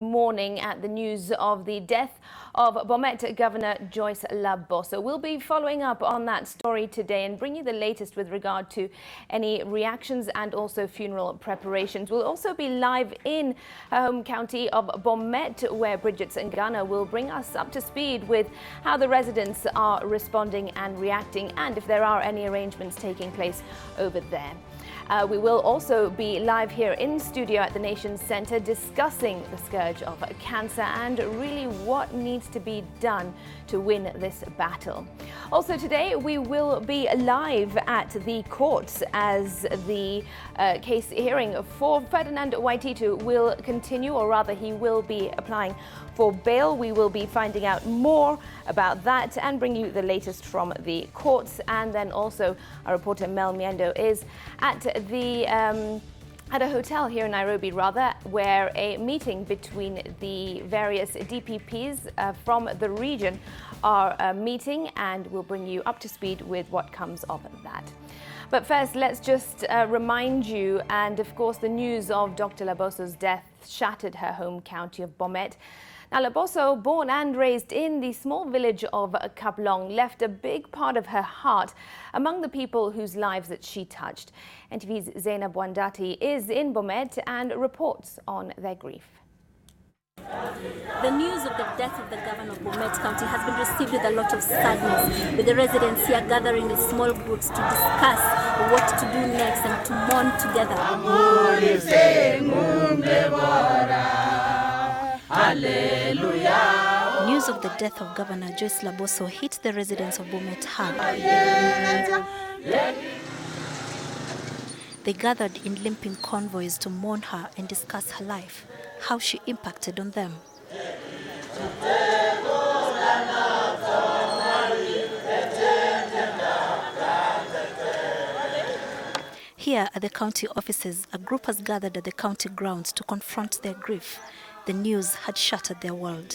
Morning at the news of the death of Bomet Governor Joyce Laboso. We'll be following up on that story today and bring you the latest with regard to any reactions and also funeral preparations. We'll also be live in her home county of Bomet, where Bridget Ngana will bring us up to speed with how the residents are responding and reacting, and if there are any arrangements taking place over there. We will also be live here in studio at the Nations Centre discussing the scourge of cancer and really what needs to be done to win this battle. Also today we will be live at the courts as the case hearing for Ferdinand Waititu will continue, or rather he will be applying for bail. We will be finding out more about that and bring you the latest from the courts. And then also our reporter Mel Miendo is at a hotel here in Nairobi, where a meeting between the various DPPs from the region are meeting, and we'll bring you up to speed with what comes of that. But first, let's just remind you, and of course the news of Dr. Laboso's death shattered her home county of Bomet. Now, Laboso, born and raised in the small village of Kaplong, left a big part of her heart among the people whose lives that she touched. NTV's Vidyarthi is in Bomet and reports on their grief. The news of the death of the governor of Bomet County has been received with a lot of sadness, with the residents here gathering in small groups to discuss what to do next and to mourn together. Hallelujah. News of the death of Governor Joyce Laboso hit the residents of Bomet hard. They gathered in limping convoys to mourn her and discuss her life, how she impacted on them. Here at the county offices, a group has gathered at the county grounds to confront their grief. The news had shattered their world.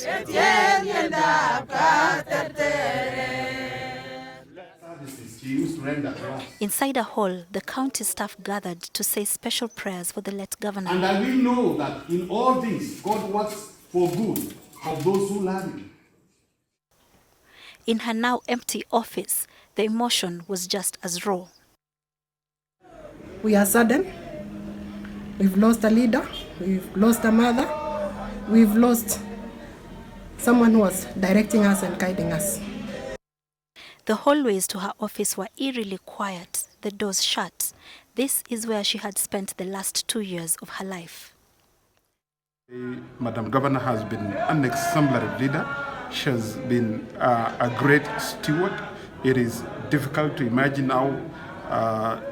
Inside a hall, the county staff gathered to say special prayers for the late governor. And I will know that in all things, God works for good of those who love him. In her now empty office, the emotion was just as raw. We are saddened. We've lost a leader. We've lost a mother. We've lost someone who was directing us and guiding us. The hallways to her office were eerily quiet, the doors shut. This is where she had spent the last 2 years of her life. Madam Governor has been an exemplary leader. She has been a great steward. It is difficult to imagine how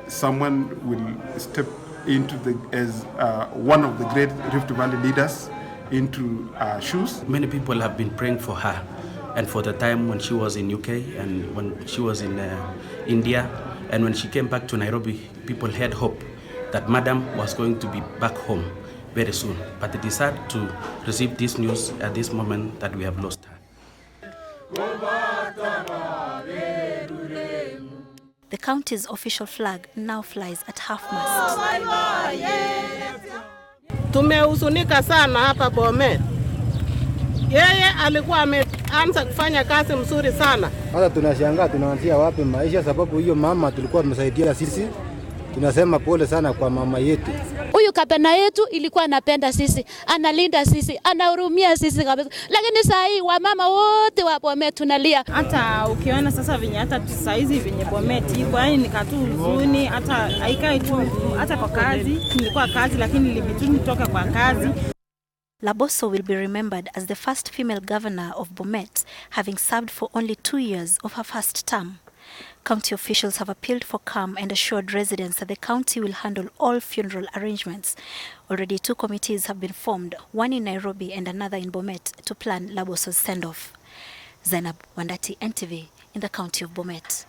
someone will step into as one of the great Rift Valley leaders into shoes. Many people have been praying for her, and for the time when she was in UK and when she was in India, and when she came back to Nairobi, people had hope that Madam was going to be back home very soon. But it is sad to receive this news at this moment that we have lost her. The county's official flag now flies at half-mast. Tumehuzunika sana hapa Bomet. Yeye alikuwa ameanza kufanya kazi mzuri sana. Hata tunashangaa tunaanzia wapi maisha, sababu hiyo mama tulikuwa tumesaidia sisi. Tunasema pole sana kwa mama yetu. Huyu kapena yetu ilikuwa anapenda sisi, analinda sisi, anahurumia sisi kabisa. Lakini saa hii wamama wote wa Bomet tunalia. Hata ukiona sasa venye hata saa hizi venye Bomet iko, yani nikatu huzuni, hata haikai tu, hata kwa kazi, nilikuwa kazi lakini nilibitu nitoka kwa kazi. Laboso will be remembered as the first female governor of Bomet, having served for only 2 years of her first term. County officials have appealed for calm and assured residents that the county will handle all funeral arrangements. Already 2 committees have been formed, one in Nairobi and another in Bomet, to plan Laboso's send-off. Vidyarthi, NTV, in the county of Bomet.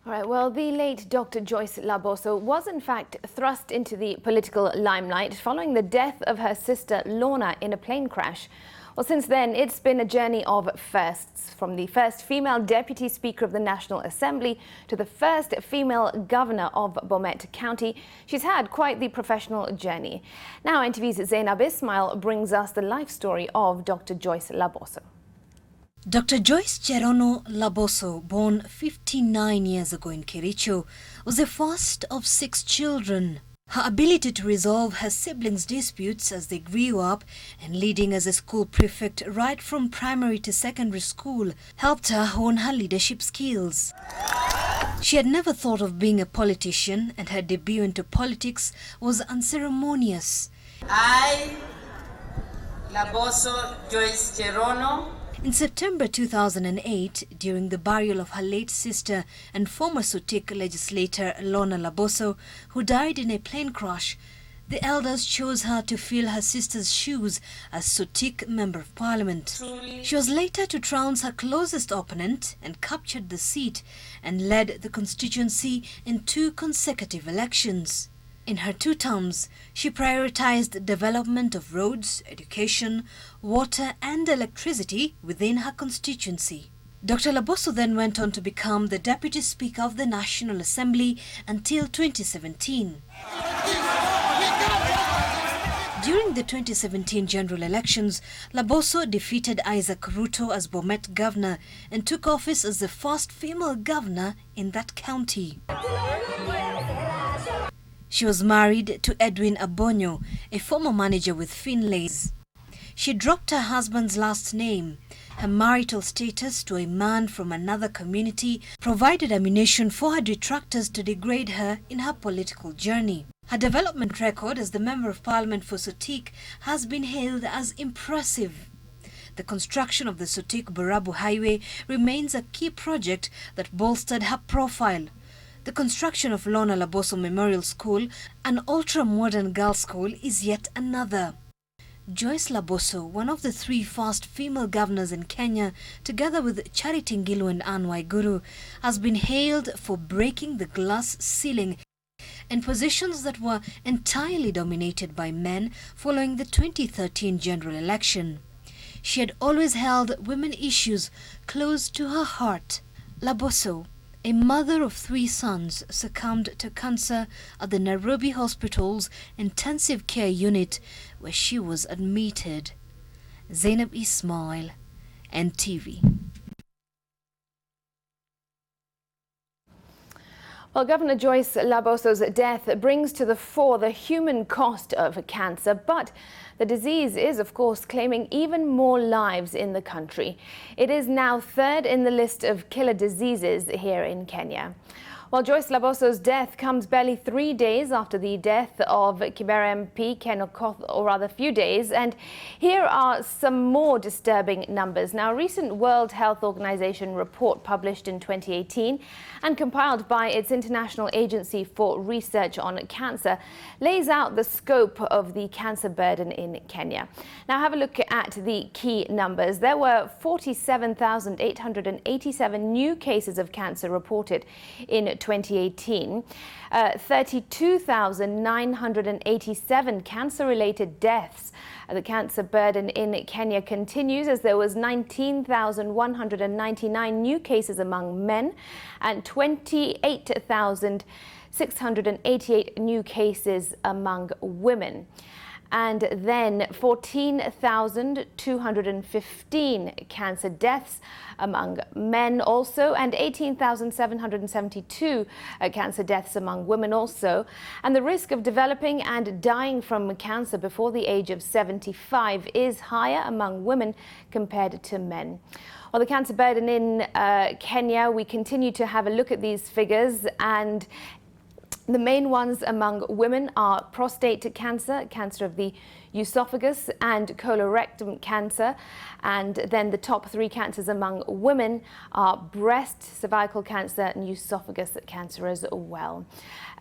All right, well, the late Dr. Joyce Laboso was in fact thrust into the political limelight following the death of her sister Lorna in a plane crash Well, since then, it's been a journey of firsts, from the first female Deputy Speaker of the National Assembly to the first female Governor of Bomet County. She's had quite the professional journey. Now, NTV's Zainab Ismail brings us the life story of Dr. Joyce Laboso. Dr. Joyce Laboso, born 59 years ago in Kericho, was the first of 6 children. Her ability to resolve her siblings' disputes as they grew up and leading as a school prefect right from primary to secondary school helped her hone her leadership skills. She had never thought of being a politician, and her debut into politics was unceremonious. I, Laboso Joyce Cherono. In September 2008, during the burial of her late sister and former Sutik legislator Lorna Laboso, who died in a plane crash, the elders chose her to fill her sister's shoes as Sutik Member of Parliament. She was later to trounce her closest opponent and captured the seat and led the constituency in 2 consecutive elections. In her 2 terms, she prioritized the development of roads, education, water and electricity within her constituency. Dr. Laboso then went on to become the Deputy Speaker of the National Assembly until 2017. During the 2017 general elections, Laboso defeated Isaac Ruto as Bomet Governor and took office as the first female governor in that county. She was married to Edwin Abonyo, a former manager with Finlays. She dropped her husband's last name. Her marital status to a man from another community provided ammunition for her detractors to degrade her in her political journey. Her development record as the Member of Parliament for Sutik has been hailed as impressive. The construction of the Sutik-Borabu Highway remains a key project that bolstered her profile. The construction of Lorna Laboso Memorial School, an ultra-modern girls' school, is yet another. Joyce Laboso, one of the 3 first female governors in Kenya, together with Charity Ngilu and Anne Waiguru, has been hailed for breaking the glass ceiling in positions that were entirely dominated by men following the 2013 general election. She had always held women issues close to her heart. Laboso, a mother of 3 sons, succumbed to cancer at the Nairobi Hospital's intensive care unit where she was admitted. Zainab Ismail, NTV. Well, Governor Joyce Laboso's death brings to the fore the human cost of cancer, but the disease is, of course, claiming even more lives in the country. It is now 3rd in the list of killer diseases here in Kenya. Well, Joyce Laboso's death comes barely 3 days after the death of Kibera MP Ken Okoth, or rather few days. And here are some more disturbing numbers. Now, a recent World Health Organization report published in 2018 and compiled by its International Agency for Research on Cancer lays out the scope of the cancer burden in Kenya. Now, have a look at the key numbers. There were 47,887 new cases of cancer reported in 2018, 32,987 cancer-related deaths. The cancer burden in Kenya continues as there was 19,199 new cases among men and 28,688 new cases among women. And then 14,215 cancer deaths among men also, and 18,772 cancer deaths among women also. And the risk of developing and dying from cancer before the age of 75 is higher among women compared to men. Well, the cancer burden in Kenya, we continue to have a look at these figures, and the main ones among women are prostate cancer, cancer of the esophagus, and colorectal cancer. And then the top 3 cancers among women are breast, cervical cancer, and esophagus cancer as well.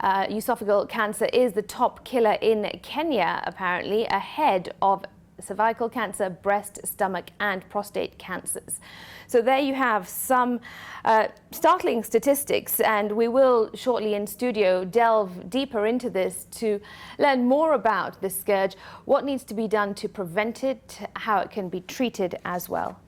Esophageal cancer is the top killer in Kenya, apparently, ahead of cervical cancer, breast, stomach and prostate cancers. So there you have some startling statistics, and we will shortly in studio delve deeper into this to learn more about this scourge, what needs to be done to prevent it, how it can be treated as well.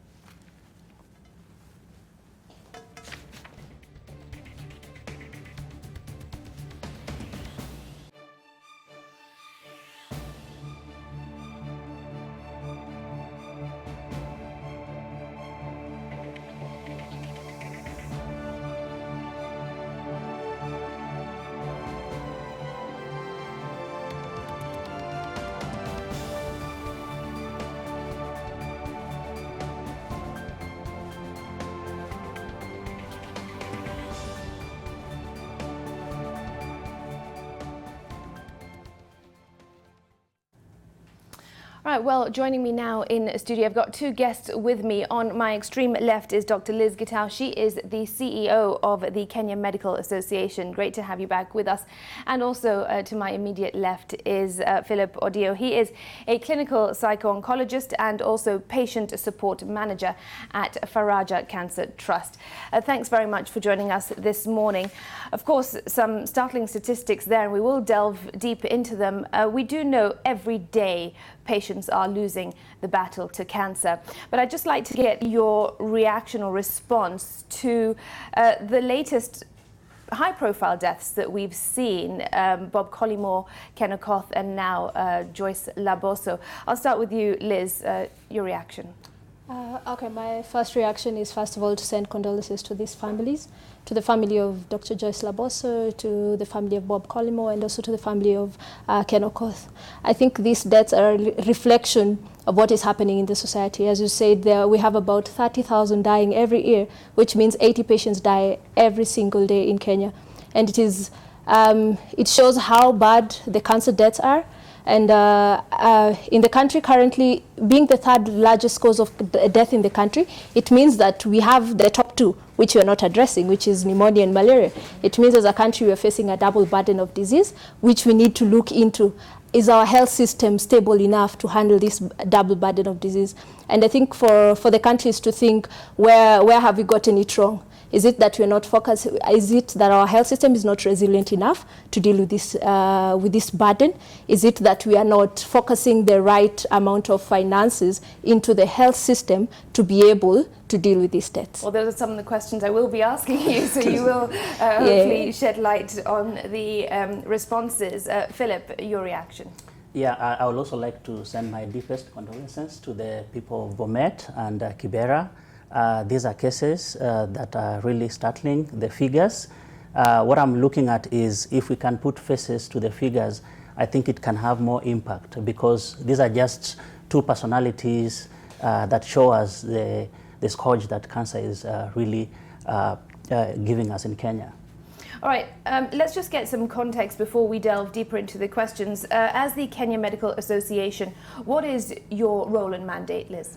All right, well, joining me now in studio, I've got two guests with me. On my extreme left is Dr. Liz Gitau. She is the CEO of the Kenya Medical Association. Great to have you back with us. And also to my immediate left is Philip Odio. He is a clinical psycho-oncologist and also patient support manager at Faraja Cancer Trust. Thanks very much for joining us this morning. Of course, some startling statistics there, and we will delve deep into them. We do know every day patients are losing the battle to cancer. But I'd just like to get your reaction or response to the latest high-profile deaths that we've seen, Bob Collymore, Ken Okoth, and now Joyce Laboso. I'll start with you, Liz, your reaction. Okay, my first reaction is first of all to send condolences to these families, to the family of Dr. Joyce Laboso, to the family of Bob Collymore, and also to the family of Ken Okoth. I think these deaths are a reflection of what is happening in the society. As you said, we have about 30,000 dying every year, which means 80 patients die every single day in Kenya. And it shows how bad the cancer deaths are. And in the country currently, being the third largest cause of death in the country, it means that we have the top two, which we are not addressing, which is pneumonia and malaria. It means as a country we are facing a double burden of disease, which we need to look into. Is our health system stable enough to handle this double burden of disease? And I think for the countries to think, where have we gotten it wrong? Is it that we're not focused? Is it that our health system is not resilient enough to deal with this burden? Is it that we are not focusing the right amount of finances into the health system to be able to deal with these deaths? Well, those are some of the questions I will be asking you, so you will hopefully shed light on the responses. Philip, your reaction. Yeah, I would also like to send my deepest condolences to the people of Bomet and Kibera. These are cases that are really startling, the figures. What I'm looking at is if we can put faces to the figures, I think it can have more impact, because these are just two personalities that show us the scourge that cancer is really giving us in Kenya. All right, let's just get some context before we delve deeper into the questions. As the Kenya Medical Association, what is your role and mandate, Liz?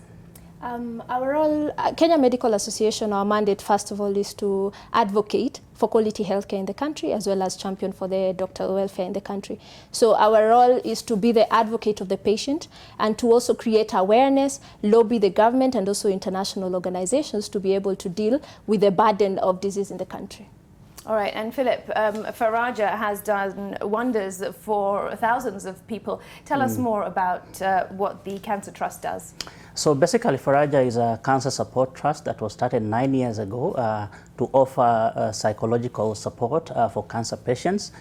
Our role, Kenya Medical Association, our mandate first of all is to advocate for quality healthcare in the country, as well as champion for the doctor welfare in the country. So our role is to be the advocate of the patient and to also create awareness, lobby the government and also international organizations to be able to deal with the burden of disease in the country. All right, and Philip, Faraja has done wonders for thousands of people. Tell us more about what the Cancer Trust does. So basically, Faraja is a cancer support trust that was started 9 years ago to offer psychological support for cancer patients.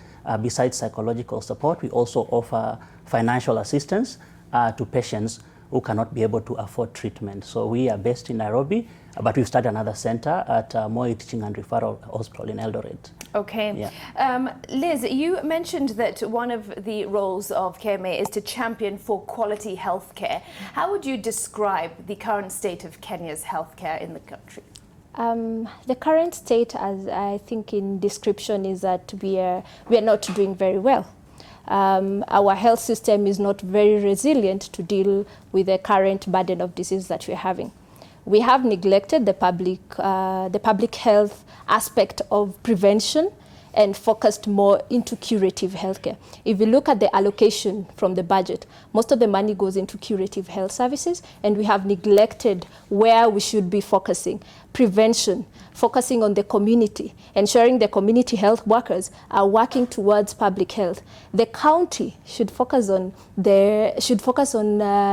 Besides psychological support, we also offer financial assistance to patients who cannot be able to afford treatment. So we are based in Nairobi, but we've started another center at Moi Teaching and Referral Hospital in Eldoret. Okay. Yeah. Liz, you mentioned that one of the roles of KMA is to champion for quality healthcare. How would you describe the current state of Kenya's healthcare in the country? The current state, as I think in description, is that we are not doing very well. Our health system is not very resilient to deal with the current burden of disease that we're having. We have neglected the public health aspect of prevention and focused more into curative healthcare. If you look at the allocation from the budget, most of the money goes into curative health services, and we have neglected where we should be focusing. Prevention, focusing on the community, ensuring the community health workers are working towards public health. The county should focus on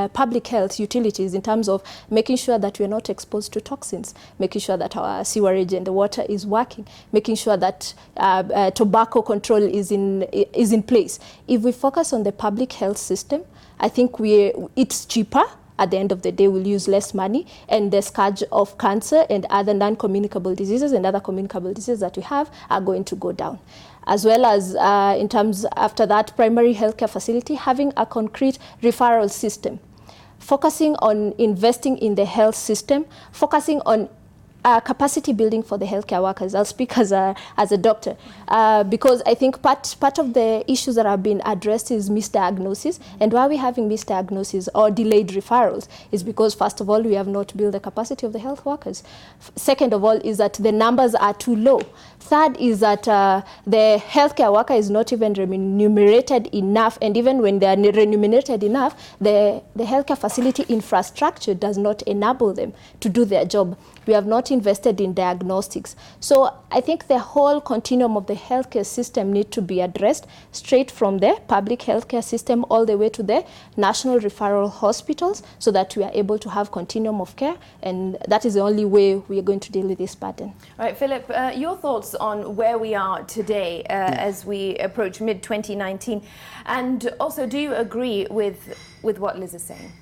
public health utilities in terms of making sure that we are not exposed to toxins, making sure that our sewerage and the water is working, making sure that tobacco control is in place. If we focus on the public health system, I think it's cheaper. At the end of the day, we'll use less money, and the scourge of cancer and other non-communicable diseases and other communicable diseases that we have are going to go down. As well as in terms, after that, primary healthcare facility, having a concrete referral system, focusing on investing in the health system, focusing on capacity building for the healthcare workers. I'll speak as a doctor because I think part of the issues that have been addressed is misdiagnosis, and why we're having misdiagnosis or delayed referrals is because, first of all, we have not built the capacity of the health workers. Second of all is that the numbers are too low. Third is that the healthcare worker is not even remunerated enough, and even when they are remunerated enough, the healthcare facility infrastructure does not enable them to do their job. We have not invested in diagnostics. So I think the whole continuum of the healthcare system need to be addressed, straight from the public healthcare system all the way to the national referral hospitals, so that we are able to have continuum of care, and that is the only way we are going to deal with this burden. All right, Philip, your thoughts on where we are today as we approach mid-2019, and also, do you agree with what Liz is saying?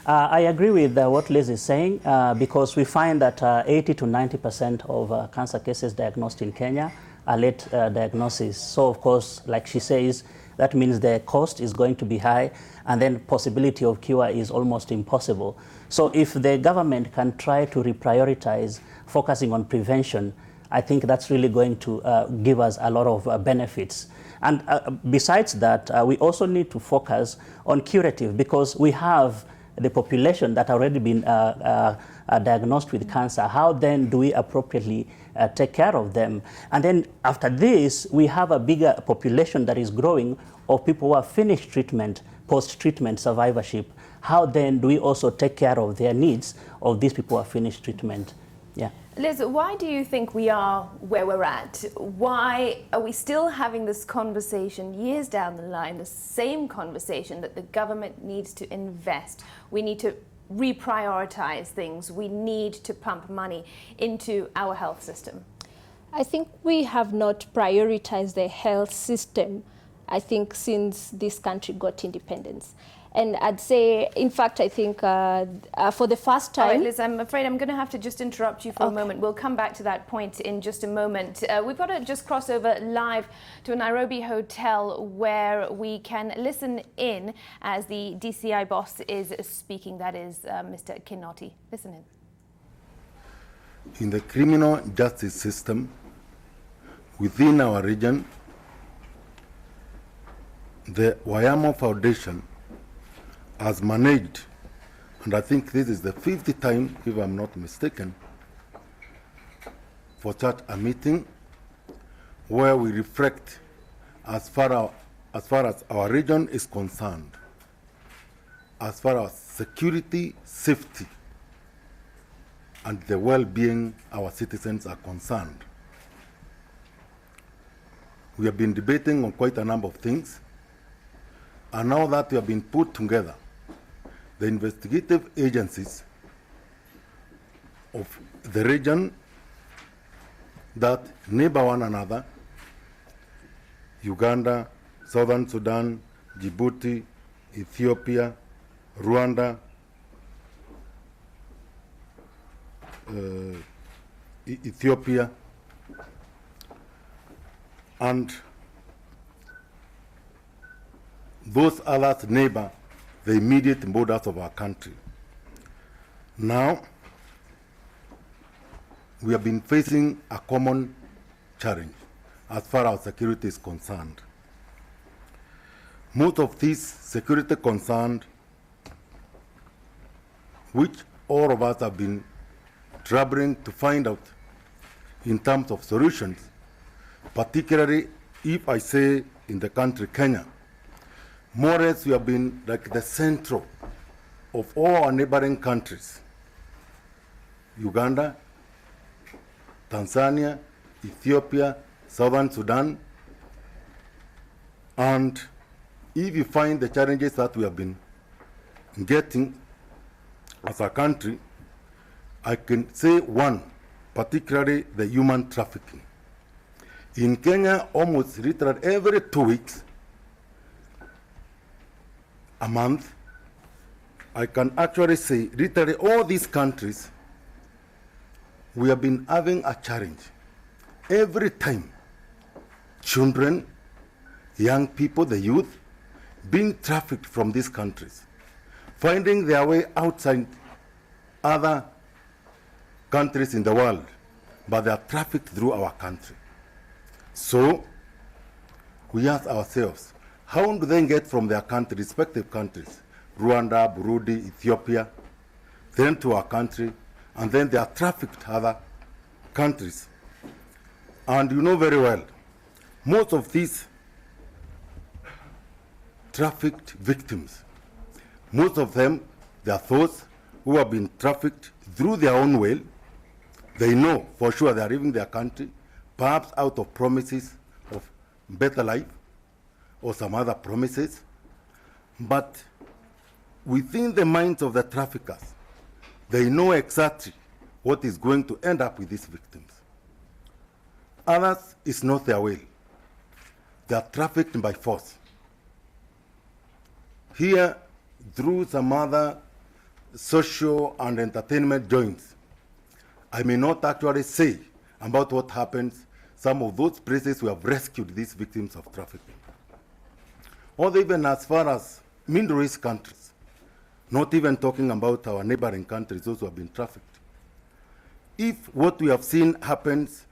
I agree with what Liz is saying because we find that 80 to 90% of cancer cases diagnosed in Kenya are late diagnosis. So, of course, like she says, that means the cost is going to be high, and then possibility of cure is almost impossible. So if the government can try to reprioritize focusing on prevention, I think that's really going to give us a lot of benefits. And besides that, we also need to focus on curative, because we have the population that already been diagnosed with cancer. How then do we appropriately take care of them? And then after this, we have a bigger population that is growing of people who have finished treatment, post-treatment survivorship. How then do we also take care of their needs of these people who have finished treatment? Yeah. Liz, why do you think we are where we're at? Why are we still having this conversation years down the line, the same conversation that the government needs to invest? We need to reprioritize things. We need to pump money into our health system. I think we have not prioritized the health system, I think, since this country got independence. And I'd say, in fact, I think for the first time... All right, Liz, I'm afraid I'm going to have to just interrupt you for a moment. We'll come back to that point in just a moment. We've got to just cross over live to a Nairobi hotel where we can listen in as the DCI boss is speaking. That is Mr. Kinoti. Listen in. In the criminal justice system within our region, the Wayamo Foundation has managed, and I think this is the 5th time, if I'm not mistaken, for such a meeting where we reflect as far as our region is concerned, as far as security, safety, and the well-being of our citizens are concerned. We have been debating on quite a number of things, and now that we have been put together, the investigative agencies of the region that neighbor one another, Uganda, Southern Sudan, Djibouti, Ethiopia, Rwanda, Ethiopia, and those others neighbor the immediate borders of our country. Now, we have been facing a common challenge as far as security is concerned. Most of these security concerns, which all of us have been troubling to find out in terms of solutions, particularly if I say in the country Kenya, more or less we have been like the central of all our neighboring countries. Uganda, Tanzania, Ethiopia, Southern Sudan. And if you find the challenges that we have been getting as a country, I can say one, particularly the human trafficking. In Kenya, almost literally every 2 weeks, a month, I can actually say literally all these countries, we have been having a challenge. Every time, children, young people, the youth, being trafficked from these countries, finding their way outside other countries in the world, but they are trafficked through our country. So we ask ourselves, how do they get from their country, respective countries, Rwanda, Burundi, Ethiopia, then to our country, and then they are trafficked to other countries? And you know very well, most of these trafficked victims, most of them, they are those who have been trafficked through their own will. They know for sure they are leaving their country, perhaps out of promises of better life or some other promises. But within the minds of the traffickers, they know exactly what is going to end up with these victims. Others, it's not their will. They are trafficked by force. Here, through some other social and entertainment joints, I may not actually say about what happens, some of those places we have rescued these victims of trafficking. Or even as far as Middle East countries, not even talking about our neighboring countries, those who have been trafficked. If what we have seen happens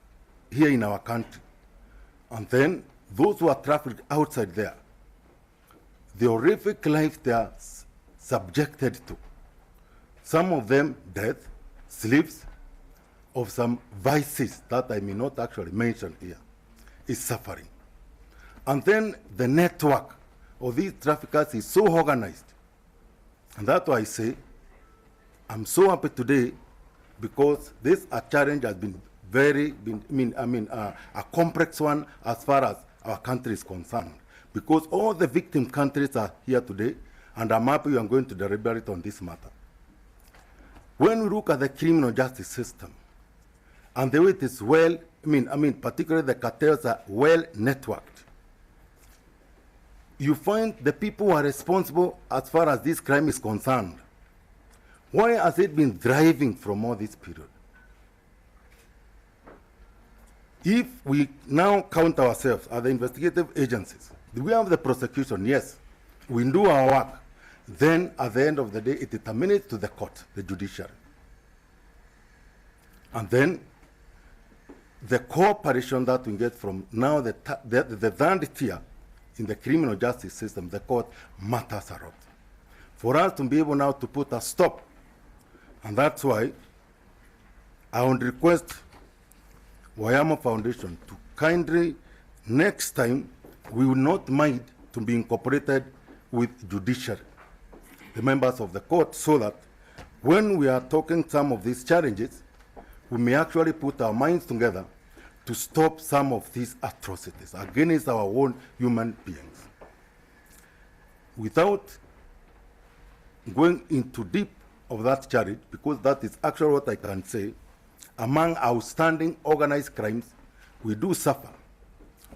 here in our country, and then those who are trafficked outside there, the horrific life they are subjected to, some of them death, slaves, of some vices that I may not actually mention here, is suffering. And then the network of these traffickers is so organized. And that's why I say, I'm so happy today because this challenge has been a complex one as far as our country is concerned. Because all the victim countries are here today, and I'm happy I'm going to deliberate on this matter. When we look at the criminal justice system, and the way it is well, particularly the cartels are well networked, you find the people who are responsible as far as this crime is concerned. Why has it been driving from all this period? If we now count ourselves as the investigative agencies, we have the prosecution, yes, we do our work. Then at the end of the day, it is terminated to the court, the judiciary. And then the cooperation that we get from now the third tier in the criminal justice system, the court, matters a lot. For us to be able now to put a stop, and that's why I would request Wayama Foundation to kindly, next time, we will not mind to be incorporated with judiciary, the members of the court, so that when we are talking some of these challenges, we may actually put our minds together to stop some of these atrocities against our own human beings. Without going into deep of that challenge, because that is actually what I can say, among outstanding organized crimes, we do suffer,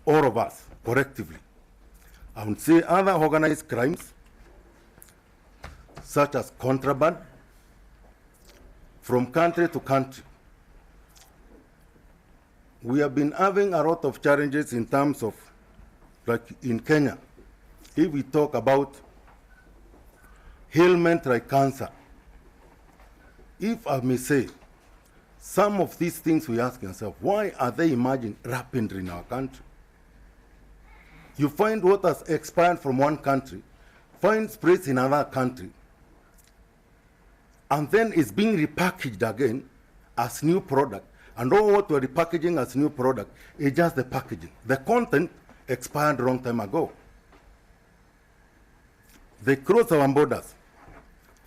all of us, collectively. I would say other organized crimes, such as contraband, from country to country. We have been having a lot of challenges in terms of, like in Kenya, if we talk about ailment like cancer, if I may say, some of these things we ask ourselves, why are they emerging rapidly in our country? You find what has expired from one country, finds place in another country, and then is being repackaged again as new product, And all what we're repackaging as new product is just the packaging. The content expired a long time ago. They cross our borders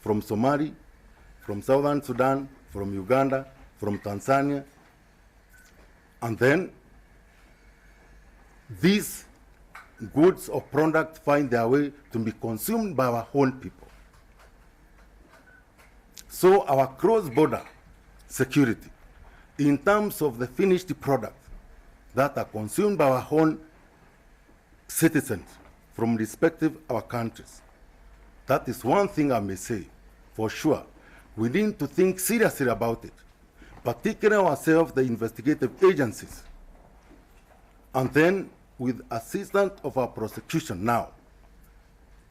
from Somalia, from Southern Sudan, from Uganda, from Tanzania. And then these goods or products find their way to be consumed by our own people. So our cross-border security, in terms of the finished products that are consumed by our own citizens from respective our countries, that is one thing I may say for sure. We need to think seriously about it, particularly ourselves, the investigative agencies, and then with assistance of our prosecution now,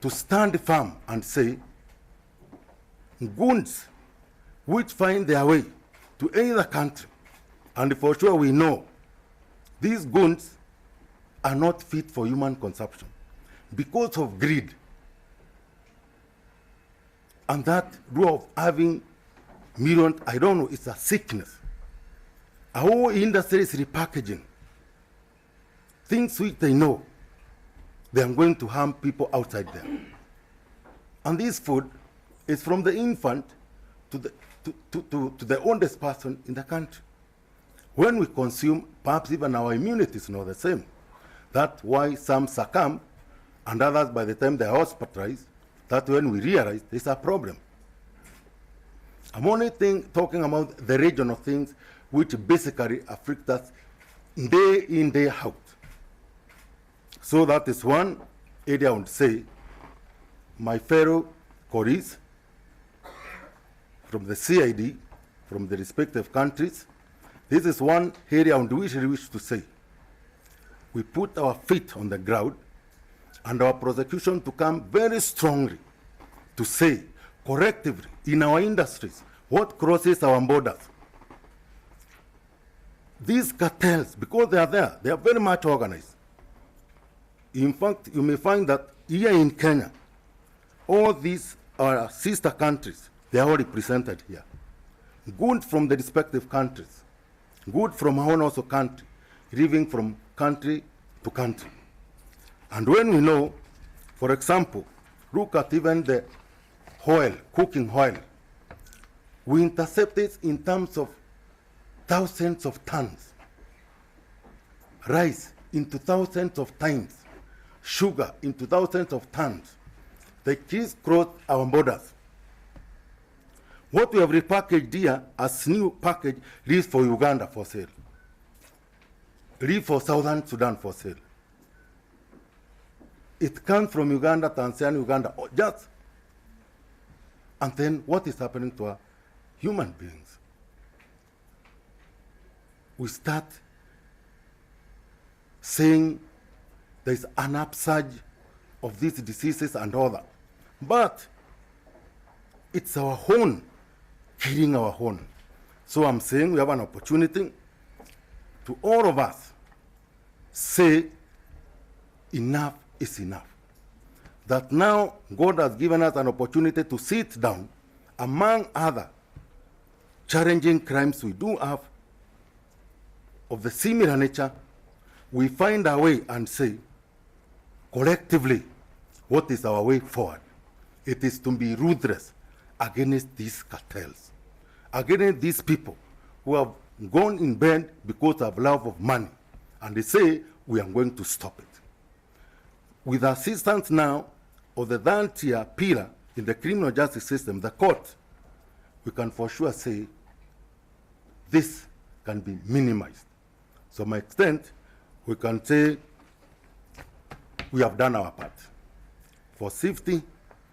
to stand firm and say, goods which find their way to any other country, and for sure we know these goods are not fit for human consumption because of greed. And that rule of having millions, I don't know, it's a sickness. Our whole industry is repackaging things which they know they are going to harm people outside there. And this food is from the infant to the oldest person in the country. When we consume, perhaps even our immunity is not the same. That's why some succumb, and others, by the time they are hospitalized, that's when we realize there's a problem. I'm only talking about the regional things which basically affect us day in, day out. So that is one area I would say, my fellow colleagues from the CID, from the respective countries, this is one area I would wish to say. We put our feet on the ground and our prosecution to come very strongly to say collectively in our industries what crosses our borders. These cartels, because they are there, they are very much organized. In fact, you may find that here in Kenya, all these are sister countries, they are all represented here. Good from the respective countries, good from our own also country, living from country to country. And when we know, for example, look at even the oil, cooking oil, we intercept it in terms of thousands of tons, rice into thousands of tons, sugar into thousands of tons. They crisscross our borders. What we have repackaged here as new package leaves for Uganda for sale, leave for Southern Sudan for sale. It comes from Uganda, Tanzania, Uganda, just. And then what is happening to our human beings? We start saying there's an upsurge of these diseases and all that. But it's our own, killing our own. So I'm saying we have an opportunity to all of us say enough is enough. That now God has given us an opportunity to sit down, among other challenging crimes we do have of the similar nature, we find our way and say, collectively, what is our way forward? It is to be ruthless against these cartels, against these people who have gone in bed because of love of money, and they say, we are going to stop it. With assistance now of the third-tier pillar in the criminal justice system, the court, we can for sure say this can be minimized. So to my extent, we can say we have done our part for safety,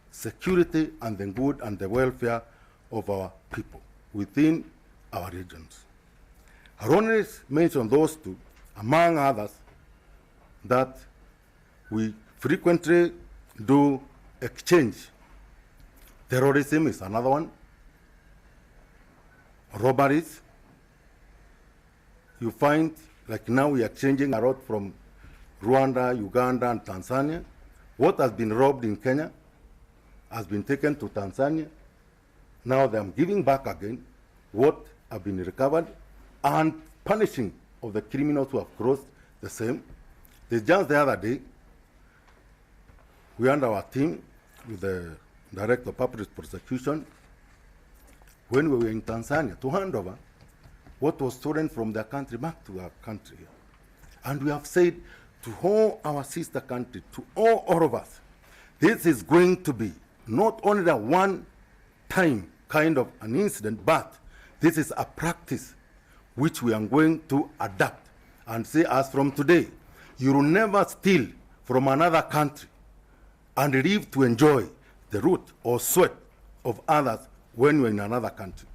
security, and the good and the welfare of our people within our regions. I only mention those two, among others, that we frequently do exchange. Terrorism is another one. Robberies. You find, like now we are exchanging a lot from Rwanda, Uganda, and Tanzania. What has been robbed in Kenya has been taken to Tanzania. Now they are giving back again what have been recovered and punishing of the criminals who have crossed the same. Just the other day, we and our team with the Director of Public Prosecution, when we were in Tanzania, to hand over what was stolen from their country back to our country. And we have said to all our sister countries, to all of us, this is going to be not only a one-time kind of an incident, but this is a practice which we are going to adapt and say, as from today, you will never steal from another country and live to enjoy the root or sweat of others when you're in another country.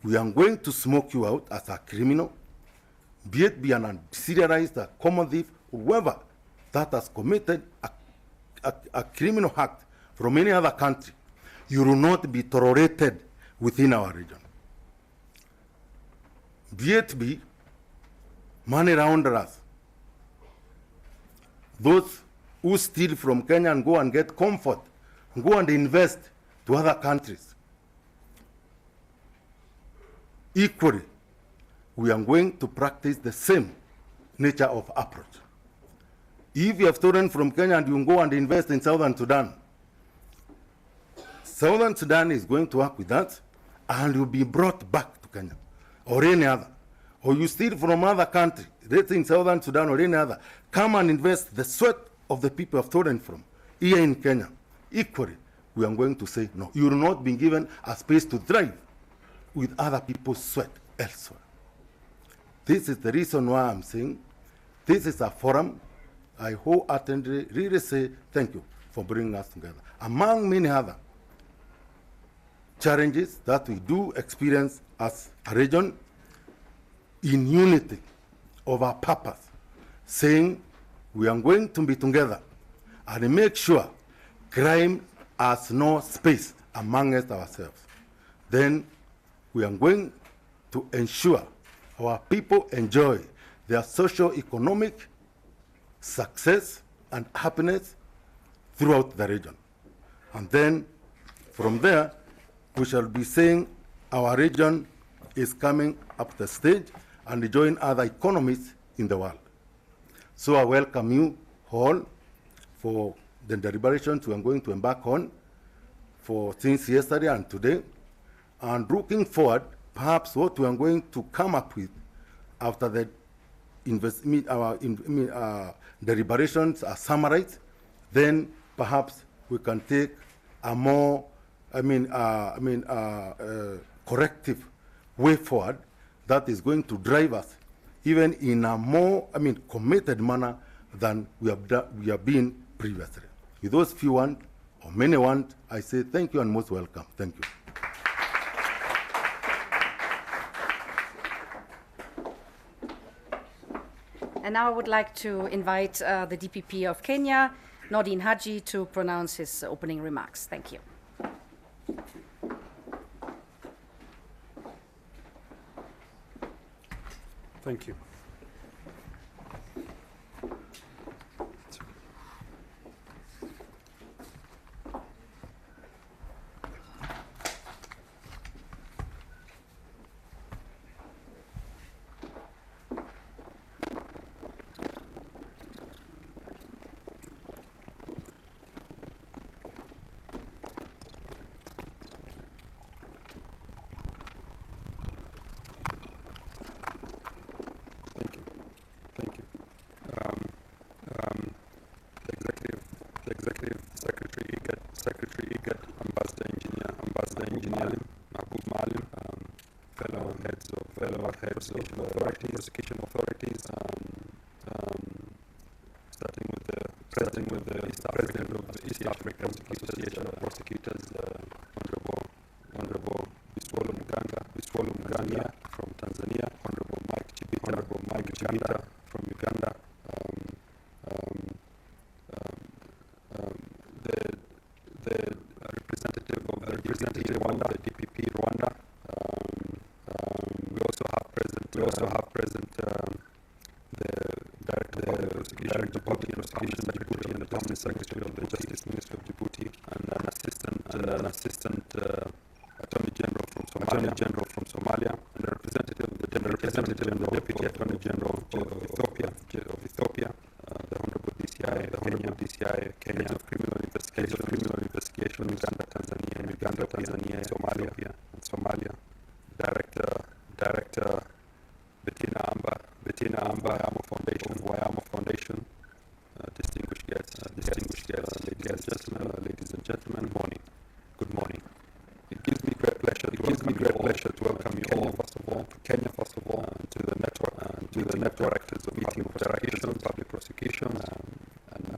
We are going to smoke you out as a criminal, be it be an serialized, a common thief, whoever that has committed a criminal act from any other country. You will not be tolerated within our region. Be it be money launderers, those who steal from Kenya and go and get comfort, and go and invest to other countries. Equally, we are going to practice the same nature of approach. If you have stolen from Kenya and you go and invest in Southern Sudan, Southern Sudan is going to work with that and you'll be brought back to Kenya or any other. Or you steal from other country, let's say in Southern Sudan or any other, come and invest the sweat of the people you have stolen from here in Kenya. Equally, we are going to say, no, you will not be given a space to thrive with other people's sweat elsewhere. This is the reason why I'm saying this is a forum. I wholeheartedly really say thank you for bringing us together. Among many other challenges that we do experience as a region, in unity of our purpose, saying we are going to be together and make sure crime has no space amongst ourselves. Then we are going to ensure our people enjoy their socio-economic success and happiness throughout the region. And then from there, we shall be saying our region is coming up the stage and join other economies in the world. So I welcome you all for the deliberations we are going to embark on for since yesterday and today. And looking forward, perhaps what we are going to come up with after the deliberations are summarized, then perhaps we can take a more, corrective way forward that is going to drive us even in a more, committed manner than we have been previously. With those few ones, or many ones, I say thank you and most welcome. Thank you. And now I would like to invite the DPP of Kenya, Nordin Haji, to pronounce his opening remarks. Thank you. Thank you. Prosecution authorities, starting with the President of the East African Association of Prosecutors, Honorable Biswalo Muganga from Tanzania, Honorable Mike Chibita from Uganda, the representative of the DPP Rwanda. We also have present the Director of Public Prosecution of Djibouti and the Permanent Secretary of the Justice Ministry of Djibouti and an Assistant Attorney General from Somalia and a representative of the Deputy Attorney General of Ethiopia, the Honorable DCI, Kenya, Heads of Criminal Investigation, Uganda, Tanzania, Somalia, Director Bettina Amba, Wayamo Foundation, distinguished guests, ladies and gentlemen, good morning. It gives me great pleasure to welcome you all, first of all, to Kenya, first of all, to the network directors of public prosecution, and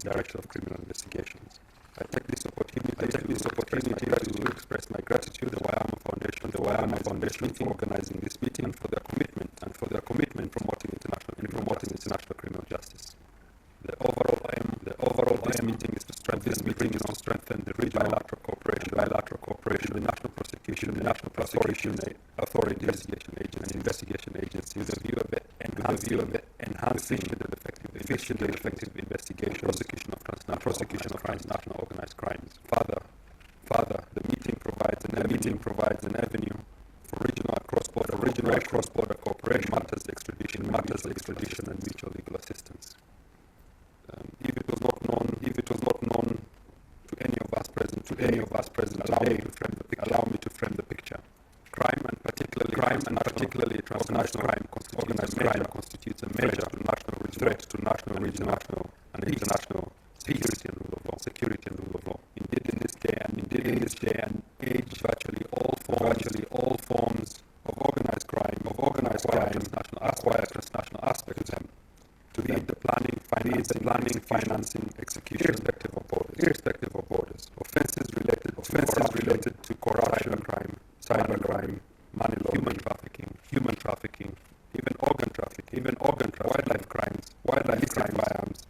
director of criminal investigations. I take this opportunity to express my gratitude to the Wayamo Foundation for organizing this meeting and for their commitment in promoting international criminal justice. The overall aim of this meeting is to strengthen the regional bilateral cooperation, the national prosecution authorities, investigation agencies, with a view of enhancing the efficient and effective investigation, prosecution of transnational organized crimes. Further, the meeting provides an avenue for regional cross-border cooperation, matters extradition, and mutual legal assistance. If it was not known to any of us present today, allow me to frame the picture. Crime and particularly transnational organized crime constitutes a major threat to national, regional, and international security and rule of law. Indeed, in this day and age, virtually all forms of organized crime acquire transnational aspects to them. To be the planning, financing, execution, irrespective of borders. Offenses related to corruption, crime, cybercrime, money laundering, human trafficking, even organ trafficking, wildlife crimes,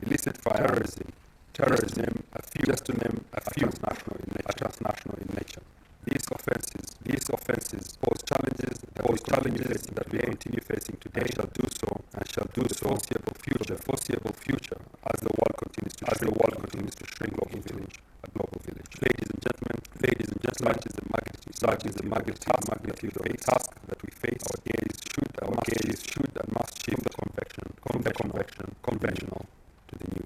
illicit terrorism, just to name a few, transnational in nature. These offenses pose challenges that we continue facing today, and shall do so foreseeable future as the world continues to shrink a global village. Ladies and gentlemen, such is the magnitude of the task that we face. Our gaze should and must shift from the conventional to the new.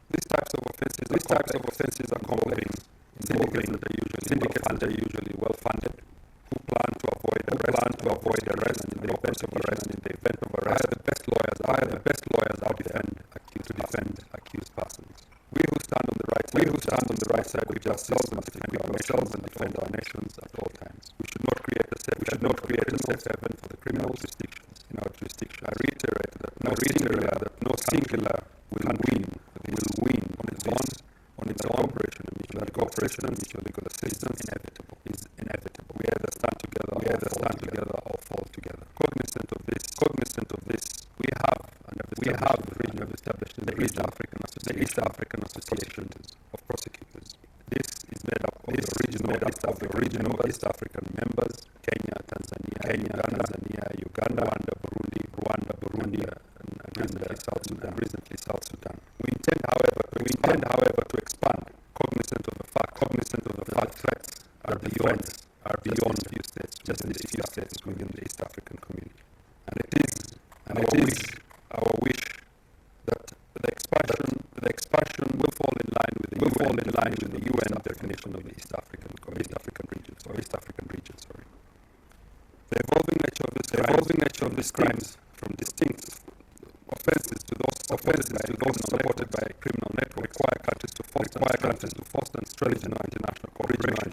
These types of offenses are common. Syndicates that are usually well funded, who plan to avoid arrest in the event of arrest. Hire the best lawyers out to defend accused persons. We who stand on the right side with ourselves and defend our nations at all times. We should not create a safe haven for the criminals in our jurisdiction. I reiterate that no singular will win on its own. Cooperation and mutual legal assistance is inevitable. We either stand together or fall together. Cognizant of this, we have established the East African Association of Prosecutors. This is made up of the regional East African members: Kenya, Tanzania, Uganda, Burundi, and recently South Sudan. We intend, however, to expand. Cognizant of the fact threats are beyond few states, just these few states within the East African community. And it is our wish that the expansion will fall in line with the UN definition of the East African region. The evolving nature of these crimes, from distinct offenses to those supported by a criminal network, require countries to foster and strengthen our international cooperation